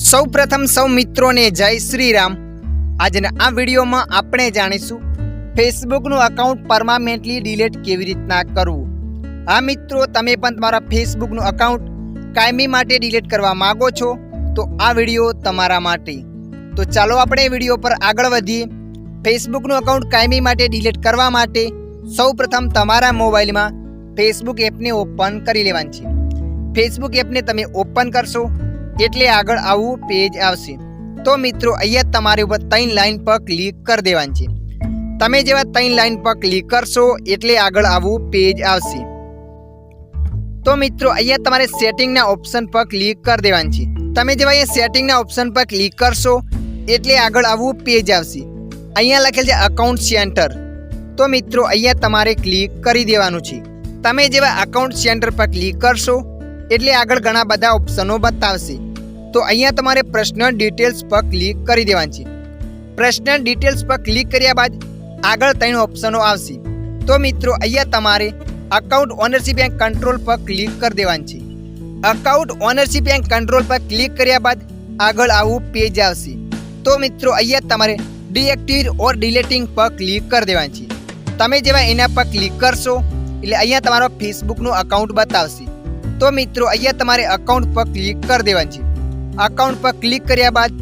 સૌ પ્રથમ સૌ મિત્રોને જય શ્રી રામ। આજના આ વિડીયોમાં આપણે જાણીશું ફેસબુકનું અકાઉન્ટ પરમાનન્ટલી ડિલીટ કેવી રીતના કરવું। હા મિત્રો, તમે પણ તમારા ફેસબુકનું અકાઉન્ટ કાયમી માટે ડિલીટ કરવા માંગો છો તો આ વિડીયો તમારા માટે। તો ચાલો આપણે વિડીયો પર આગળ વધીએ। ફેસબુકનું અકાઉન્ટ કાયમી માટે ડિલીટ કરવા માટે સૌ પ્રથમ તમારા મોબાઈલમાં ફેસબુક એપને ઓપન કરી લેવાની છે। ફેસબુક એપને તમે ઓપન કરશો એટલે આગળ આવું પેજ આવશે। તો મિત્રો અહીંયા તમારે ઉપર 3 લાઈન પર ક્લિક કરી દેવાની છે। તમે જેવા 3 લાઈન પર ક્લિક કરશો એટલે આગળ આવું પેજ આવશે। તો મિત્રો અહીંયા તમારે સેટિંગના ઓપ્શન પર ક્લિક કરી દેવાની છે। તમે જેવા અહીંયા સેટિંગના ઓપ્શન પર ક્લિક કરશો એટલે આગળ આવું પેજ આવશે। અહીંયા લખેલ છે અકાઉન્ટ સેન્ટર। તો મિત્રો અહીંયા તમારે ક્લિક કરી દેવાનું છે। તમે જેવા અકાઉન્ટ સેન્ટર પર ક્લિક કરશો એટલે આગળ ઘણા બધા ઓપ્શનો બતાવશે। તો અહીંયા તમારે પર્સનલ ડિટેલ્સ પર ક્લિક કરી દેવાની છે। પર્સનલ ડિટેલ્સ પર ક્લિક કર્યા બાદ આગળ 3 ઓપ્શનો આવશે। તો મિત્રો અહીંયા તમારે અકાઉન્ટ ઓનરશિપ એન્ડ કંટ્રોલ પર ક્લિક કરી દેવાની છે। અકાઉન્ટ ઓનરશિપ એન્ડ કંટ્રોલ પર ક્લિક કર્યા બાદ આગળ આવું પેજ આવશે। તો મિત્રો અહીંયા તમારે ડીએક્ટિવેટ ઓર ડિલીટિંગ પર ક્લિક કરી દેવાની છે। તમે જેવા એના પર ક્લિક કરશો એટલે અહીંયા તમારો ફેસબુકનું અકાઉન્ટ બતાવશે। તો મિત્રો અહીંયા તમારે અકાઉન્ટ પર ક્લિક કરી દેવાની છે। અકાઉન્ટ પર ક્લિક કર્યા બાદ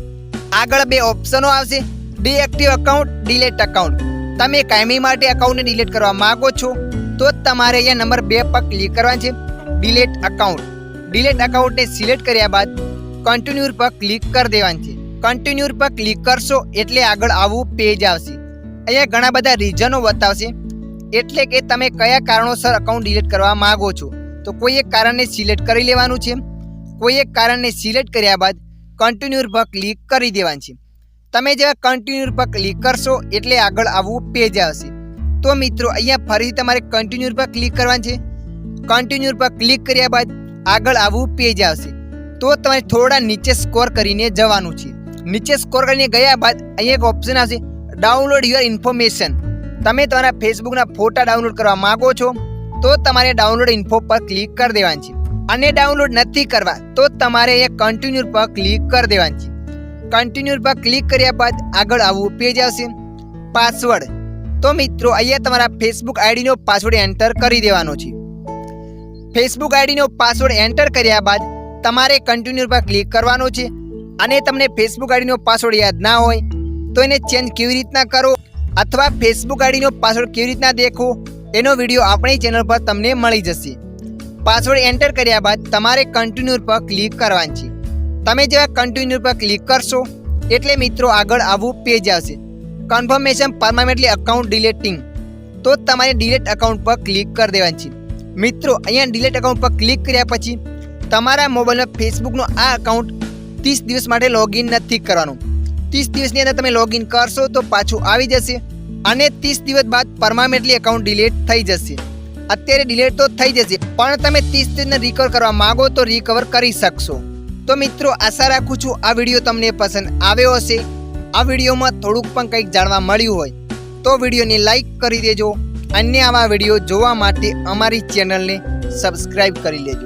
આગળ 2 ઓપ્શનો આવશે, ડીએક્ટિવ અકાઉન્ટ, ડિલીટ અકાઉન્ટ। તમે કાયમી માટે અકાઉન્ટને ડિલીટ કરવા માંગો છો તો તમારે અહીંયા નંબર 2 પર ક્લિક કરવાનું છે, ડિલીટ અકાઉન્ટ। ડિલીટ અકાઉન્ટને સિલેક્ટ કર્યા બાદ કન્ટિન્યુ પર ક્લિક કરી દેવાનું છે। કન્ટિન્યુ પર ક્લિક કરશો એટલે આગળ આવું પેજ આવશે। અહીંયા ઘણા બધા રીઝનો બતાવશે, એટલે કે તમે કયા કારણોસર અકાઉન્ટ ડિલીટ કરવા માંગો છો। તો કોઈ એક કારણને સિલેક્ટ કરી લેવાનું છે। કોઈ એક કારણને સિલેક્ટ કર્યા બાદ કન્ટિન્યુ પર ક્લિક કરી દેવાનું છે। તમે જેવા કન્ટિન્યુ પર ક્લિક કરશો એટલે આગળ આવું પેજ આવશે। તો મિત્રો અહીંયા ફરીથી તમારે કન્ટિન્યુ પર ક્લિક કરવાનું છે। કન્ટિન્યુ પર ક્લિક કર્યા બાદ આગળ આવું પેજ આવશે। તો તમારે થોડા નીચે સ્કોર કરીને જવાનું છે। નીચે સ્કોર કરીને ગયા બાદ અહીંયા એક ઓપ્શન આવશે, ડાઉનલોડ યોર ઇન્ફોર્મેશન। તમે તમારા ફેસબુકના ફોટા ડાઉનલોડ કરવા માંગો છો તો તમારે ડાઉનલોડ ઇન્ફો પર ક્લિક કરી દેવાની છે। અને ડાઉનલોડ નથી કરવા તો તમારે અહીંયા કન્ટિન્યુ પર ક્લિક કરી દેવાની છે। કન્ટિન્યુ પર ક્લિક કર્યા બાદ આગળ આવું પેજ આવશે, પાસવર્ડ। તો મિત્રો અહીંયા તમારા ફેસબુક આઈડીનો પાસવર્ડ એન્ટર કરી દેવાનો છે। ફેસબુક આઈડીનો પાસવર્ડ એન્ટર કર્યા બાદ તમારે કન્ટિન્યુ પર ક્લિક કરવાનો છે। અને તમને ફેસબુક આઈડીનો પાસવર્ડ યાદ ના હોય તો એને ચેન્જ કેવી રીતના કરો અથવા ફેસબુક આઈડીનો પાસવર્ડ કેવી રીતના દેખો એનો વિડીયો આપણી ચેનલ પર તમને મળી જશે। પાસવર્ડ એન્ટર કર્યા બાદ તમારે કન્ટિન્યુ પર ક્લિક કરવાનું છે। તમે જેવા કન્ટિન્યુ પર ક્લિક કરશો એટલે મિત્રો આગળ આવું પેજ આવશે, કન્ફર્મેશન પરમાનન્ટલી અકાઉન્ટ ડિલીટિંગ। તો તમારે ડિલીટ અકાઉન્ટ પર ક્લિક કરી દેવાનું છે। મિત્રો અહીંયા ડિલીટ અકાઉન્ટ પર ક્લિક કર્યા પછી તમારા મોબાઈલમાં ફેસબુકનું આ અકાઉન્ટ 30 દિવસ માટે લોગિન નથી કરવાનું। 30 દિવસની અંદર તમે લોગિન કરશો તો પાછું આવી જશે અને 30 દિવસ બાદ પરમાનન્ટલી અકાઉન્ટ ડિલીટ થઈ જશે। અત્યારે ડિલીટ તો થઈ જશે પણ તમે 30 દિવસને રિકવર કરવા માંગો તો રિકવર કરી શકશો। તો મિત્રો આશા રાખું છું આ વિડીયો તમને પસંદ આવ્યો હશે। આ વિડીયોમાં થોડુંક પણ કંઈક જાણવા મળ્યું હોય તો વિડીયોને લાઈક કરી દેજો। અન્ય આવા વિડીયો જોવા માટે અમારી ચેનલને સબસ્ક્રાઈબ કરી લેજો।